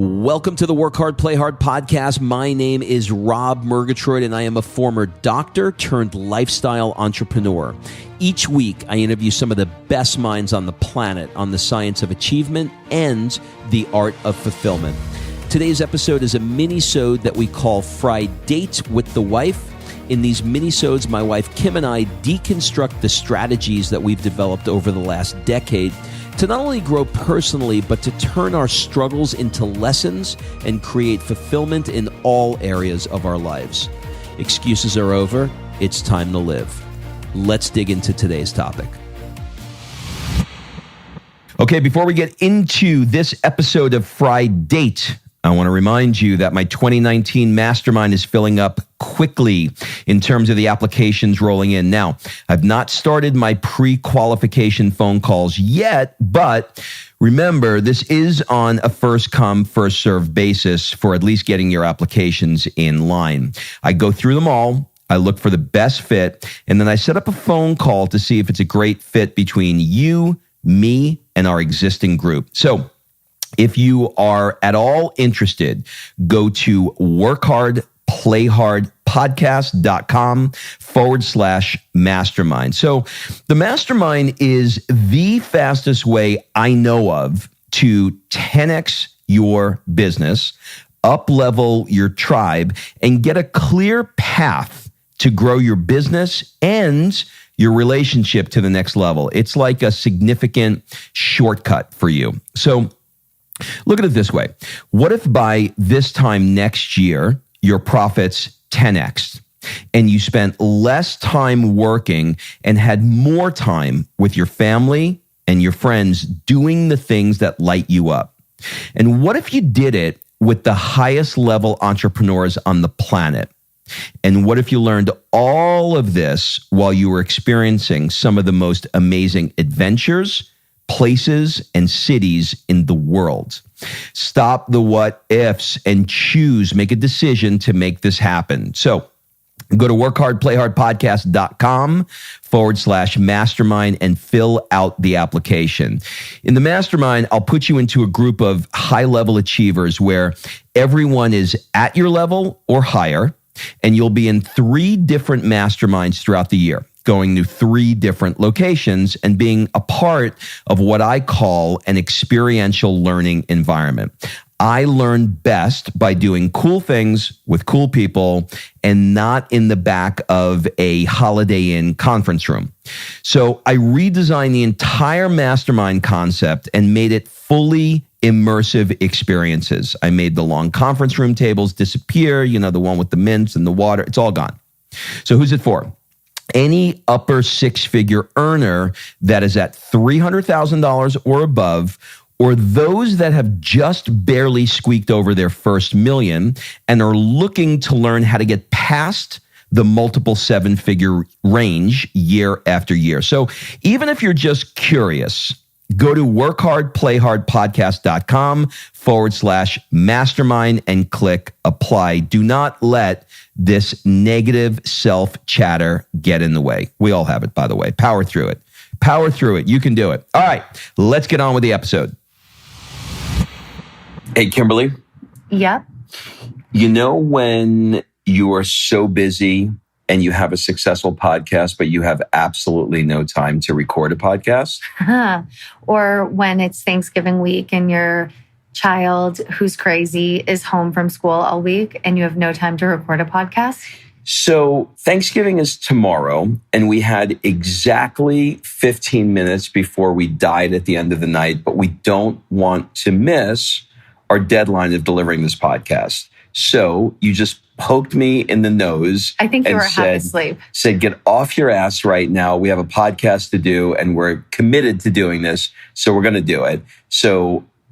Welcome to the Work Hard, Play Hard podcast. My name is Rob Murgatroyd, and I am a former doctor turned lifestyle entrepreneur. Each week, I interview some of the best minds on the planet on the science of achievement and the art of fulfillment. Today's episode is a mini-sode that we call Fri-Date with the Wife. In these mini-sodes, my wife Kim and I deconstruct the strategies that we've developed over the last decade to not only grow personally, but to turn our struggles into lessons and create fulfillment in all areas of our lives. Excuses are over. It's time to live. Let's dig into today's topic. Okay, before we get into this episode of Fri-Date, I want to remind you that my 2019 Mastermind is filling up quickly in terms of the applications rolling in. Now, I've not started my pre-qualification phone calls yet, but remember, this is on a first-come, first-served basis for at least getting your applications in line. I go through them all. I look for the best fit, and then I set up a phone call to see if it's a great fit between you, me, and our existing group. So, if you are at all interested, go to workhardplayhardpodcast.com/mastermind. So the mastermind is the fastest way I know of to 10x your business, up-level your tribe, and get a clear path to grow your business and your relationship to the next level. It's like a significant shortcut for you. So look at it this way. What if by this time next year, your profits 10x and you spent less time working and had more time with your family and your friends doing the things that light you up? And what if you did it with the highest level entrepreneurs on the planet? And what if you learned all of this while you were experiencing some of the most amazing adventures, places, and cities in the world? Stop the what ifs and make a decision to make this happen. So go to workhardplayhardpodcast.com/mastermind and fill out the application. In the mastermind, I'll put you into a group of high-level achievers where everyone is at your level or higher, and you'll be in 3 different masterminds throughout the year, going to 3 different locations and being a part of what I call an experiential learning environment. I learn best by doing cool things with cool people and not in the back of a Holiday Inn conference room. So I redesigned the entire mastermind concept and made it fully immersive experiences. I made the long conference room tables disappear, the one with the mints and the water. It's all gone. So who's it for? Any upper 6-figure earner that is at $300,000 or above, or those that have just barely squeaked over their first million and are looking to learn how to get past the multiple 7-figure range year after year. So even if you're just curious, go to workhardplayhardpodcast.com/mastermind and click apply. Do not let this negative self-chatter get in the way. We all have it, by the way. Power through it. Power through it. You can do it. All right, let's get on with the episode. Hey, Kimberly. Yep. You know when you are so busy and you have a successful podcast, but you have absolutely no time to record a podcast? Or when it's Thanksgiving week and your child who's crazy is home from school all week and you have no time to record a podcast? So Thanksgiving is tomorrow, and we had exactly 15 minutes before we died at the end of the night, but we don't want to miss our deadline of delivering this podcast. So you just poked me in the nose. I think you were half asleep. Said, get off your ass right now. We have a podcast to do and we're committed to doing this. So we're going to do it.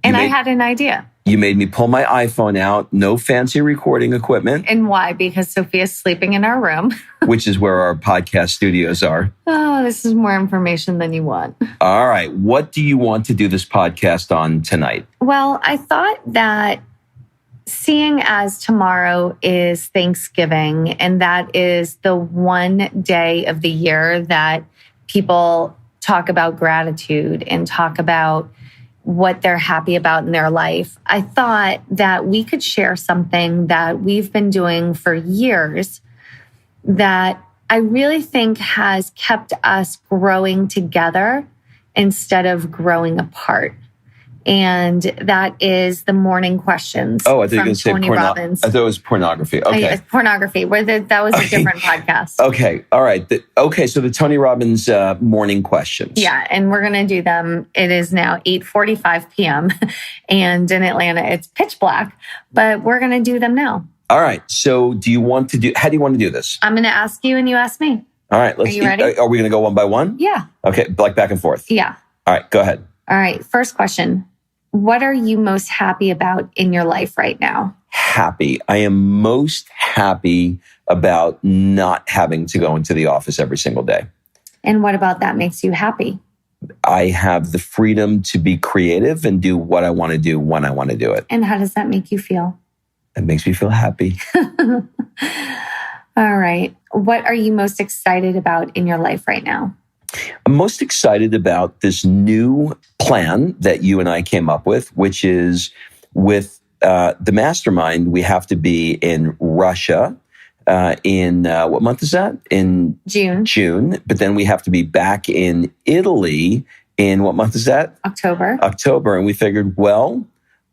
And I had an idea. You made me pull my iPhone out. No fancy recording equipment. And why? Because Sophia's sleeping in our room. Which is where our podcast studios are. Oh, this is more information than you want. All right. What do you want to do this podcast on tonight? Well, I thought that seeing as tomorrow is Thanksgiving, and that is the one day of the year that people talk about gratitude and talk about what they're happy about in their life, I thought that we could share something that we've been doing for years that I really think has kept us growing together instead of growing apart. And that is the morning questions Oh, I think from you said Tony Robbins. I thought it was pornography. Okay. It's pornography. That was a different podcast. Okay. All right. So the Tony Robbins morning questions. Yeah. And we're going to do them. It is now 8:45 p.m. And in Atlanta, it's pitch black. But we're going to do them now. All right. So how do you want to do this? I'm going to ask you and you ask me. All right. Are you ready? Are we going to go one by one? Yeah. Okay. Like back and forth. Yeah. All right. Go ahead. All right. First question. What are you most happy about in your life right now? Happy. I am most happy about not having to go into the office every single day. And what about that makes you happy? I have the freedom to be creative and do what I want to do when I want to do it. And how does that make you feel? It makes me feel happy. All right. What are you most excited about in your life right now? I'm most excited about this new plan that you and I came up with, which is with the Mastermind, we have to be in Russia in what month is that? In June. But then we have to be back in Italy in what month is that? October. And we figured, well,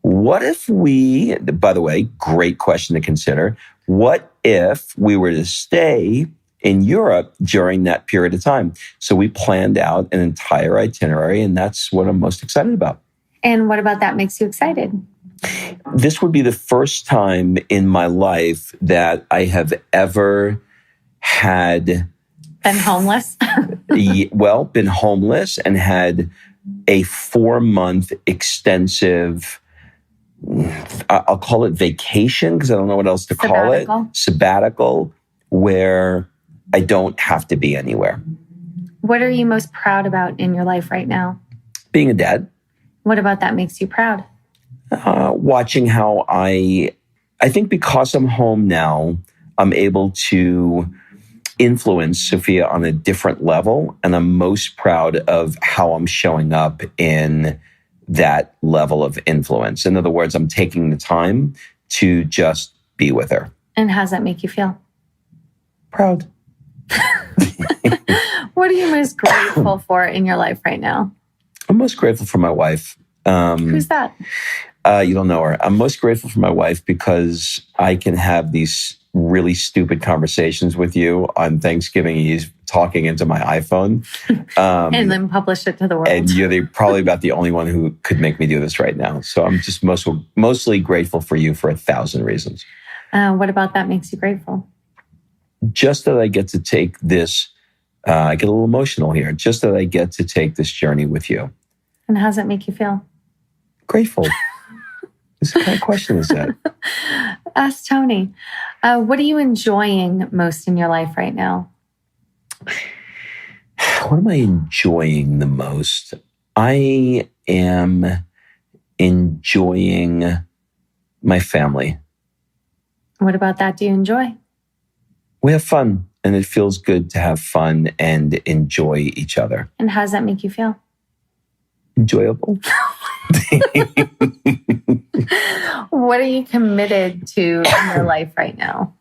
what if we, by the way, great question to consider. What if we were to stay in Europe during that period of time? So we planned out an entire itinerary, and that's what I'm most excited about. And what about that makes you excited? This would be the first time in my life that I have ever had... Been homeless? Been homeless and had a 4-month extensive... I'll call it vacation because I don't know what else to call it. Sabbatical, where I don't have to be anywhere. What are you most proud about in your life right now? Being a dad. What about that makes you proud? Watching how I think because I'm home now, I'm able to influence Sophia on a different level. And I'm most proud of how I'm showing up in that level of influence. In other words, I'm taking the time to just be with her. And how does that make you feel? Proud. What are you most grateful for in your life right now? I'm most grateful for my wife. Who's that? You don't know her. I'm most grateful for my wife because I can have these really stupid conversations with you on Thanksgiving Eve, talking into my iPhone. And then publish it to the world. And you're probably about the only one who could make me do this right now. So I'm just mostly grateful for you for 1,000 reasons. What about that makes you grateful? Just that I get to take this, I get a little emotional here, just that I get to take this journey with you. And how does that make you feel? Grateful. What kind of question is that? Ask Tony. What are you enjoying most in your life right now? What am I enjoying the most? I am enjoying my family. What about that do you enjoy? We have fun, and it feels good to have fun and enjoy each other. And how does that make you feel? Enjoyable. What are you committed to in your life right now?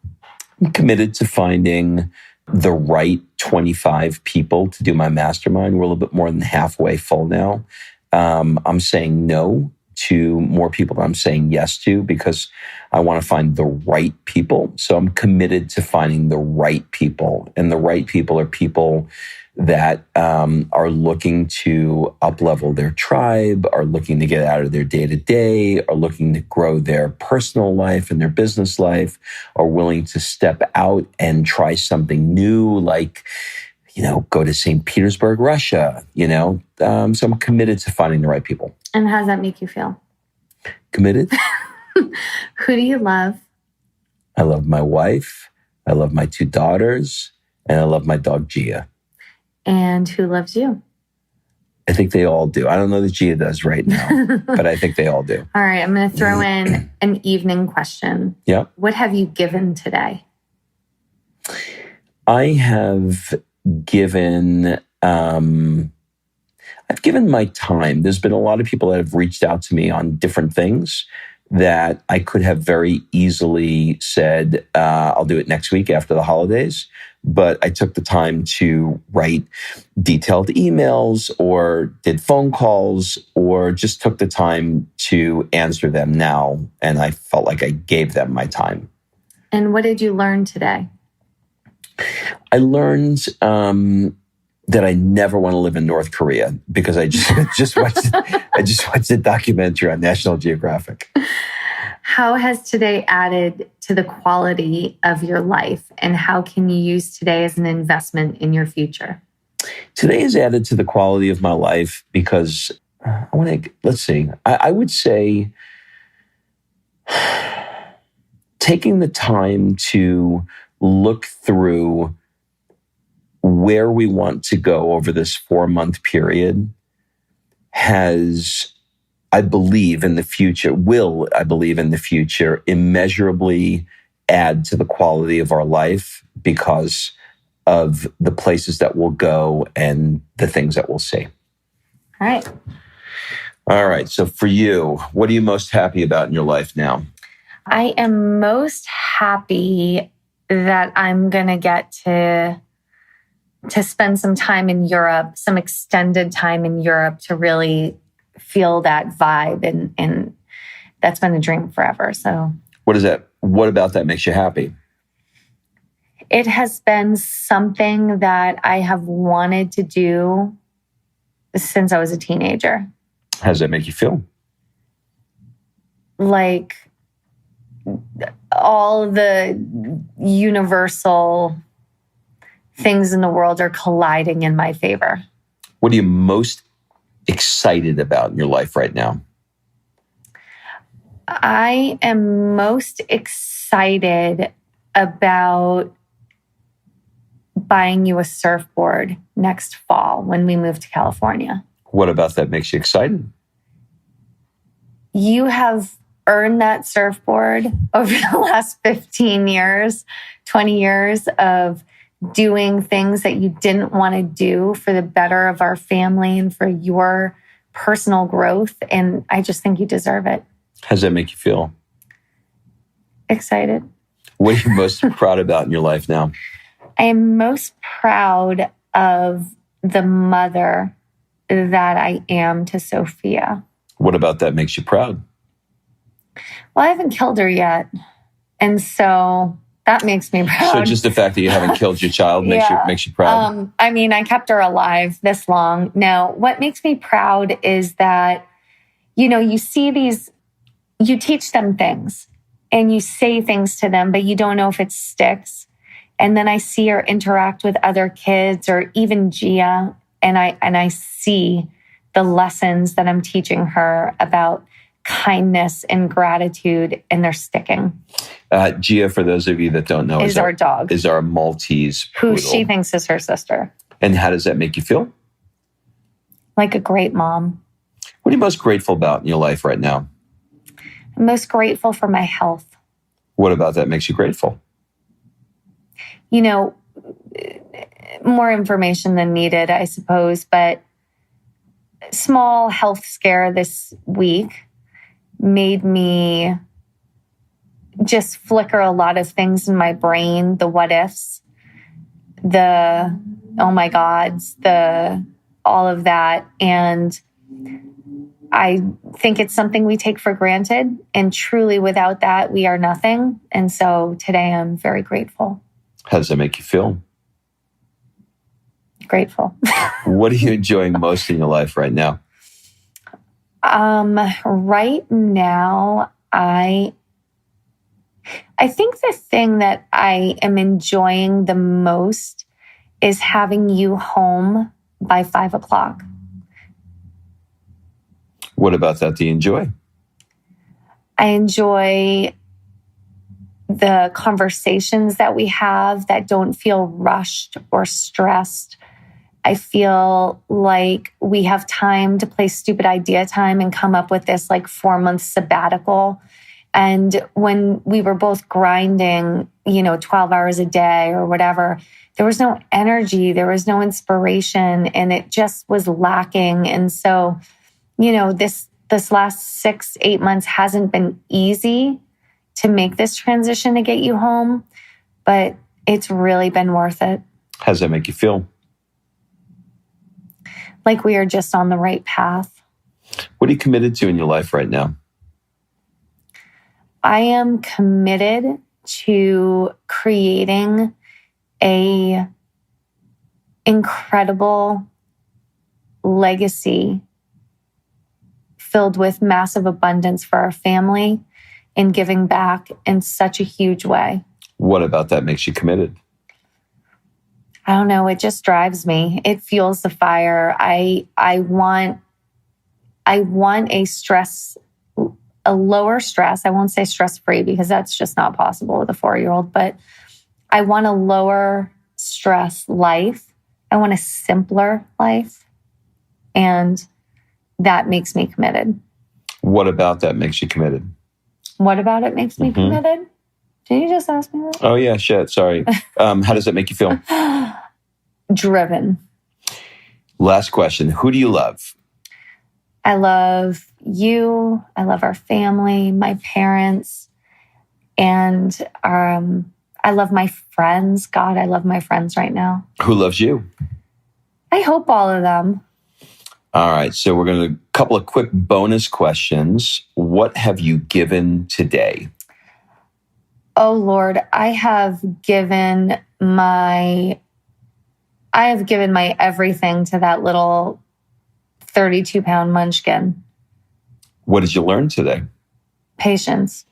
I'm committed to finding the right 25 people to do my mastermind. We're a little bit more than halfway full now. I'm saying no to more people than I'm saying yes to because I want to find the right people. So I'm committed to finding the right people. And the right people are people that are looking to up-level their tribe, are looking to get out of their day-to-day, are looking to grow their personal life and their business life, are willing to step out and try something new, like, go to St. Petersburg, Russia, So I'm committed to finding the right people. And how does that make you feel? Committed. Who do you love? I love my wife. I love my 2 daughters. And I love my dog, Gia. And who loves you? I think they all do. I don't know that Gia does right now, but I think they all do. All right. I'm going to throw in an evening question. Yeah. What have you given today? I have given, I've given my time. There's been a lot of people that have reached out to me on different things that I could have very easily said, I'll do it next week after the holidays. But I took the time to write detailed emails or did phone calls or just took the time to answer them now. And I felt like I gave them my time. And what did you learn today? I learned that I never want to live in North Korea because I just watched a documentary on National Geographic. How has today added to the quality of your life, and how can you use today as an investment in your future? Today has added to the quality of my life because I would say taking the time to look through where we want to go over this 4-month period has, I believe in the future, immeasurably add to the quality of our life because of the places that we'll go and the things that we'll see. All right. So for you, what are you most happy about in your life now? I am most happy that I'm going to get to spend some time in Europe, some extended time in Europe to really feel that vibe. And that's been a dream forever. So what about that makes you happy? It has been something that I have wanted to do since I was a teenager. How does that make you feel? Like all the universal things in the world are colliding in my favor. What are you most excited about in your life right now? I am most excited about buying you a surfboard next fall when we move to California. What about that makes you excited? You have earned that surfboard over the last 15 years, 20 years of doing things that you didn't want to do for the better of our family and for your personal growth. And I just think you deserve it. How does that make you feel? Excited. What are you most proud about in your life now? I am most proud of the mother that I am to Sophia. What about that makes you proud? Well, I haven't killed her yet. And so that makes me proud. So just the fact that you haven't killed your child makes you proud? I kept her alive this long. Now, what makes me proud is that, you see you teach them things and you say things to them, but you don't know if it sticks. And then I see her interact with other kids or even Gia, and I see the lessons that I'm teaching her about kindness and gratitude, and they're sticking. Gia, for those of you that don't know, is our dog. Is our Maltese poodle. Who she thinks is her sister. And how does that make you feel? Like a great mom. What are you most grateful about in your life right now? I'm most grateful for my health. What about that makes you grateful? More information than needed, I suppose, but small health scare this week made me just flicker a lot of things in my brain, the what ifs, the oh my gods, all of that. And I think it's something we take for granted. And truly without that, we are nothing. And so today I'm very grateful. How does that make you feel? Grateful. What are you enjoying most in your life right now? Right now, I think the thing that I am enjoying the most is having you home by 5:00. What about that do you enjoy? I enjoy the conversations that we have that don't feel rushed or stressed. I feel like we have time to play stupid idea time and come up with this 4-month sabbatical. And when we were both grinding, 12 hours a day or whatever, there was no energy, there was no inspiration, and it just was lacking. And so, this last 6-8 months hasn't been easy to make this transition to get you home, but it's really been worth it. How does that make you feel? Like we are just on the right path. What are you committed to in your life right now? I am committed to creating a incredible legacy filled with massive abundance for our family and giving back in such a huge way. What about that makes you committed? I don't know. It just drives me. It fuels the fire. I want a lower stress. I won't say stress-free because that's just not possible with a 4-year-old, but I want a lower stress life. I want a simpler life. And that makes me committed. What about that makes you committed? What about it makes me committed? Did you just ask me that? Oh, yeah, shit. Sorry. How does that make you feel? Driven. Last question. Who do you love? I love you. I love our family, my parents, and I love my friends. God, I love my friends right now. Who loves you? I hope all of them. All right. So we're going to couple of quick bonus questions. What have you given today? Oh, Lord, I have given my everything to that little 32-pound munchkin. What did you learn today? Patience.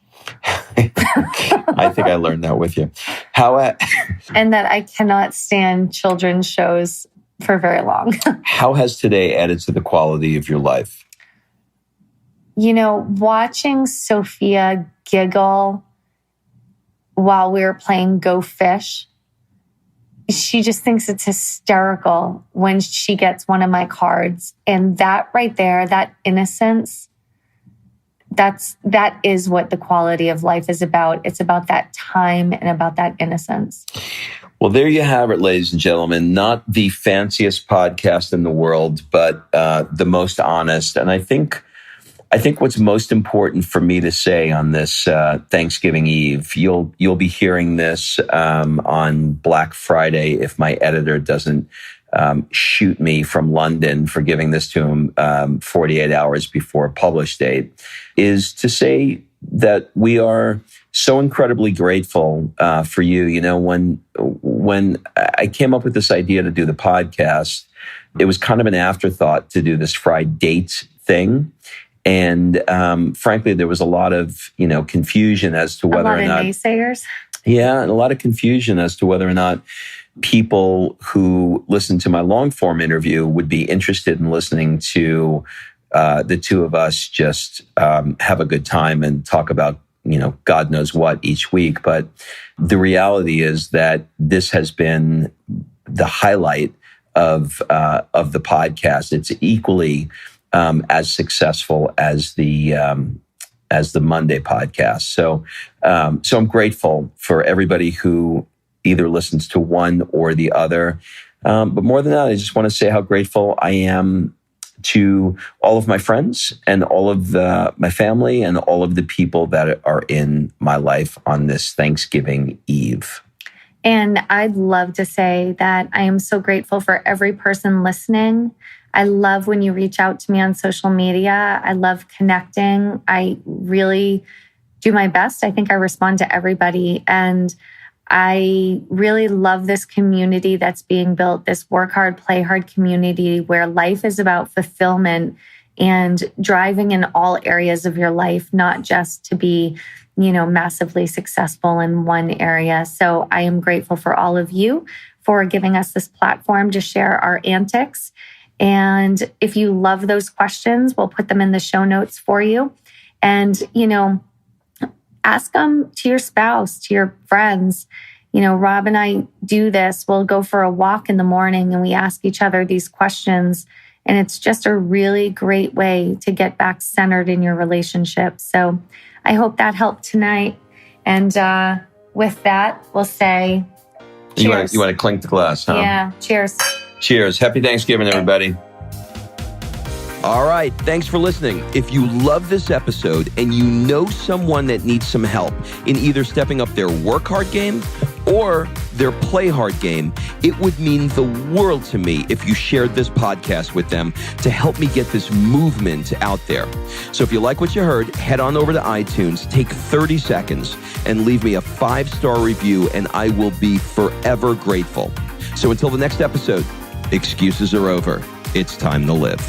I think I learned that with you. And that I cannot stand children's shows for very long. How has today added to the quality of your life? Watching Sophia giggle while we were playing Go Fish, she just thinks it's hysterical when she gets one of my cards. And that right there, that innocence, that is what the quality of life is about. It's about that time and about that innocence. Well, there you have it, ladies and gentlemen. Not the fanciest podcast in the world, but the most honest. And I think what's most important for me to say on this Thanksgiving Eve, you'll be hearing this on Black Friday if my editor doesn't shoot me from London for giving this to him 48 hours before publish date, is to say that we are so incredibly grateful for you. When I came up with this idea to do the podcast, it was kind of an afterthought to do this Fri-Date thing. And frankly, there was a lot of, confusion as to whether or not naysayers. Yeah, and a lot of confusion as to whether or not people who listened to my long form interview would be interested in listening to the two of us just have a good time and talk about, God knows what each week. But the reality is that this has been the highlight of the podcast. It's equally as successful as the Monday podcast. So I'm grateful for everybody who either listens to one or the other. But more than that, I just want to say how grateful I am to all of my friends and all of my family and all of the people that are in my life on this Thanksgiving Eve. And I'd love to say that I am so grateful for every person listening. I love when you reach out to me on social media. I love connecting. I really do my best. I think I respond to everybody. And I really love this community that's being built, this work hard, play hard community where life is about fulfillment and driving in all areas of your life, not just to be, massively successful in one area. So I am grateful for all of you for giving us this platform to share our antics. And if you love those questions, we'll put them in the show notes for you. And, ask them to your spouse, to your friends. Rob and I do this. We'll go for a walk in the morning and we ask each other these questions. And it's just a really great way to get back centered in your relationship. So I hope that helped tonight. And with that, we'll say cheers. You want to clink the glass, huh? Yeah, cheers. Cheers. Happy Thanksgiving, everybody. All right. Thanks for listening. If you love this episode and you know someone that needs some help in either stepping up their work hard game or their play hard game, it would mean the world to me if you shared this podcast with them to help me get this movement out there. So if you like what you heard, head on over to iTunes, take 30 seconds and leave me a 5-star review, and I will be forever grateful. So until the next episode, excuses are over. It's time to live.